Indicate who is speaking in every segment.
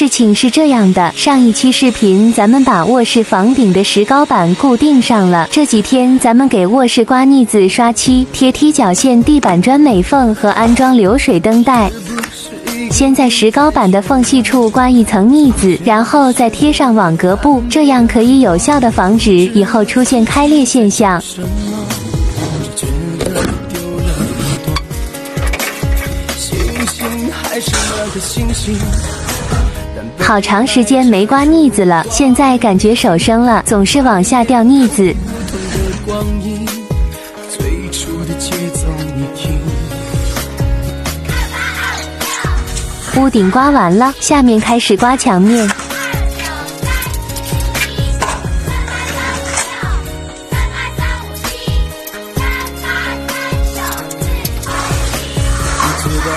Speaker 1: 事情是这样的，上一期视频咱们把卧室房顶的石膏板固定上了，这几天咱们给卧室刮腻子、刷漆、贴踢脚线、地板砖美缝和安装流水灯带。先在石膏板的缝隙处刮一层腻子，然后再贴上网格布，这样可以有效地防止以后出现开裂现象。好长时间没刮腻子了，现在感觉手生了，总是往下掉腻子。屋顶刮完了，下面开始刮墙面。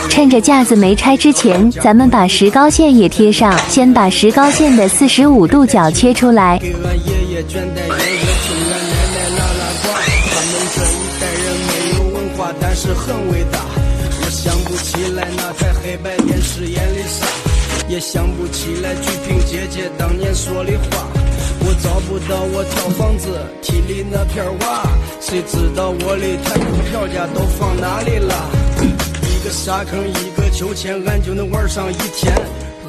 Speaker 1: 趁着架子没拆之前，咱们把石膏线也贴上。先把石膏线的45度角切出来。但是很伟大，我想不起来那台黑白电视眼里啥，也想不起来鞠萍姐姐当年说的话。我找不到我套房子体里那片瓦，谁知道我的台股票价都放哪里了？一个沙坑一个秋千，俺就能玩上一天。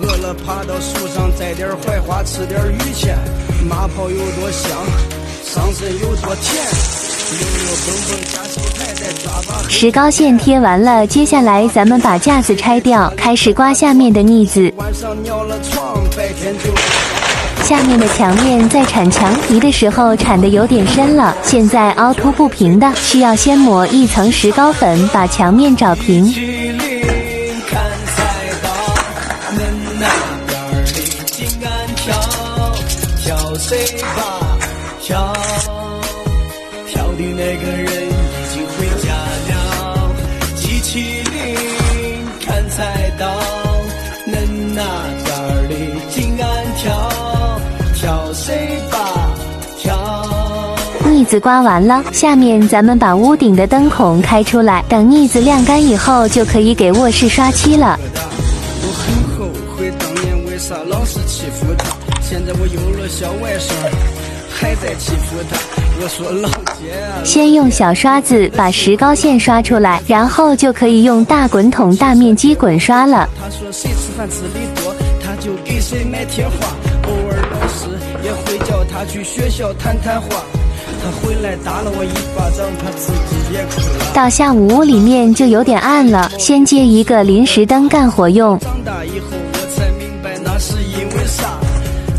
Speaker 1: 饿了爬到树上摘点槐花吃点榆钱，马泡有多香，上身有多甜。石膏线贴完了，接下来咱们把架子拆掉，开始刮下面的腻子。下面的墙面在铲墙皮的时候铲得有点深了，现在凹凸不平的，需要先抹一层石膏粉把墙面找平。的那个人已经回家了，机器灵看菜刀，恁那边里静安跳，跳谁吧跳。腻子刮完了，下面咱们把屋顶的灯孔开出来，等腻子晾干以后就可以给卧室刷漆了。我很后悔当年为啥老是欺负他，现在我有了小外甥还在欺负他。我说老姐啊，先用小刷子把石膏线刷出来，然后就可以用大滚筒大面积滚刷了。他说谁吃饭吃的多，他就给谁买贴画，偶尔老师也会叫他去学校谈谈话。他回来打了我一巴掌，他自己也哭了。到下午屋里面就有点暗了，先接一个临时灯干活用。长大以后我才明白那是因为啥，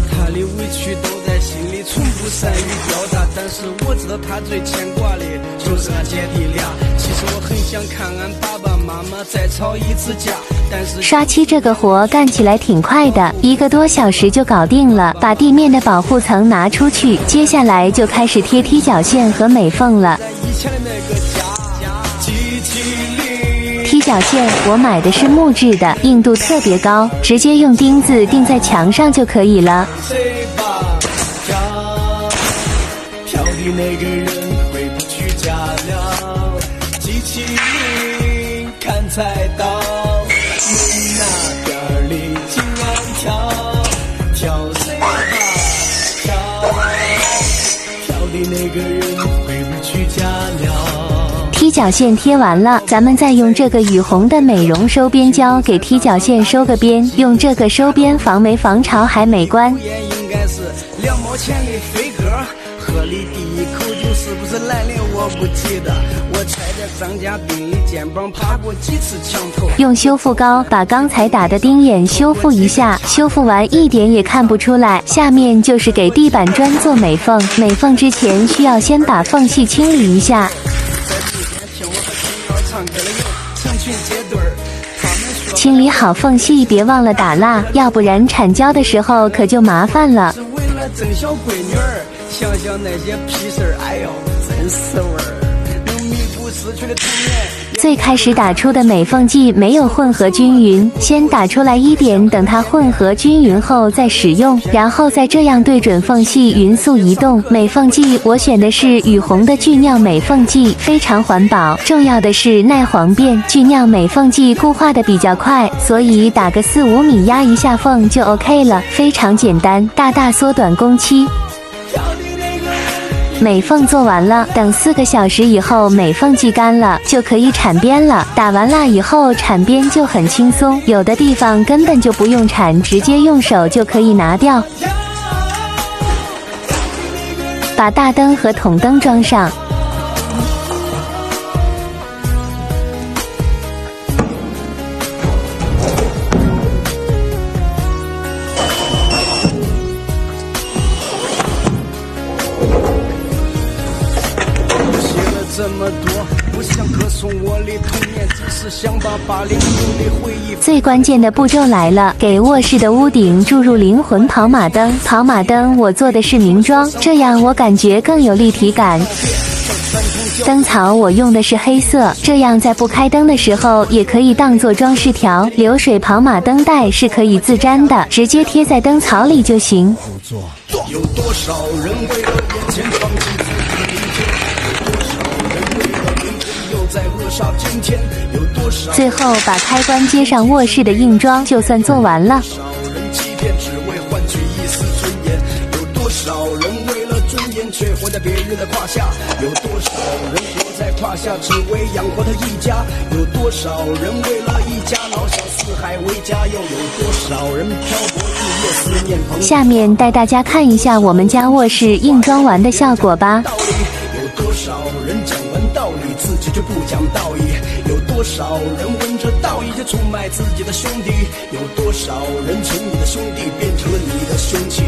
Speaker 1: 他的委屈都在心里，从不善于表达。但是我知道他最牵挂的就是俺姐弟俩。其实我很想看俺爸爸妈妈再吵一次架，但是刷漆这个活干起来挺快的，1个多小时就搞定了。把地面的保护层拿出去，接下来就开始贴踢脚线和美缝了。踢脚线我买的是木质的，硬度特别高，直接用钉子钉在墙上就可以了。那个人回不去家了，机器灵看菜刀，你那边里静安跳，跳谁吧跳，跳的那个人回不去家了。踢脚线贴完了，咱们再用这个雨虹的美容收边胶给踢脚线收个边，用这个收边防霉防潮还美观。应该是2毛钱的飞鸽，喝里第一口酒是不是来临我不记得，我踩着张家斌的肩膀爬过几次墙头。用修复膏把刚才打的钉眼修复一下，修复完一点也看不出来。下面就是给地板砖做美缝，美缝之前需要先把缝隙清理一下。清理好缝隙别忘了打蜡，要不然铲胶的时候可就麻烦了。是为了整小闺女儿，想想那些屁事儿，哎呦真是味儿，能弥补失去的童年，
Speaker 2: 最开始打出的美缝剂没有混合均匀，先打出来1点，等它混合均匀后再使用，然后再这样对准缝隙匀速移动。美缝剂我选的是雨虹的聚尿美缝剂，非常环保，重要的是耐黄变。聚尿美缝剂固化的比较快，所以打个4-5米压一下缝就 OK 了，非常简单，大大缩短工期。美缝做完了，等4个小时以后美缝剂干了，就可以铲边了。打完蜡以后铲边就很轻松，有的地方根本就不用铲，直接用手就可以拿掉。把大灯和筒灯装上。
Speaker 1: 这么多，不想歌颂我的童年，只是想把80后的回忆。
Speaker 2: 最关键的步骤来了，给卧室的屋顶注入灵魂跑马灯。跑马灯我做的是明装，这样我感觉更有立体感。灯槽我用的是黑色，这样在不开灯的时候也可以当做装饰条。流水跑马灯带是可以自粘的，直接贴在灯槽里就行。
Speaker 1: 有多少人为了眼前放弃自己的明天？
Speaker 2: 最后把开关接上卧室的硬装就算做完了。
Speaker 1: 有多少人为了尊严却活在别人的胯下？有多少人活在胯下只为养活他一家？有多少人为了一家老小四海为家？又有多少人漂泊日夜思念朋友？
Speaker 2: 下面带大家看一下我们家卧室硬装完的效果吧。
Speaker 1: 有多少人讲完道理自己却不讲道义？有多少人闻着道义却出卖自己的兄弟？有多少人从你的兄弟变成了你的凶器？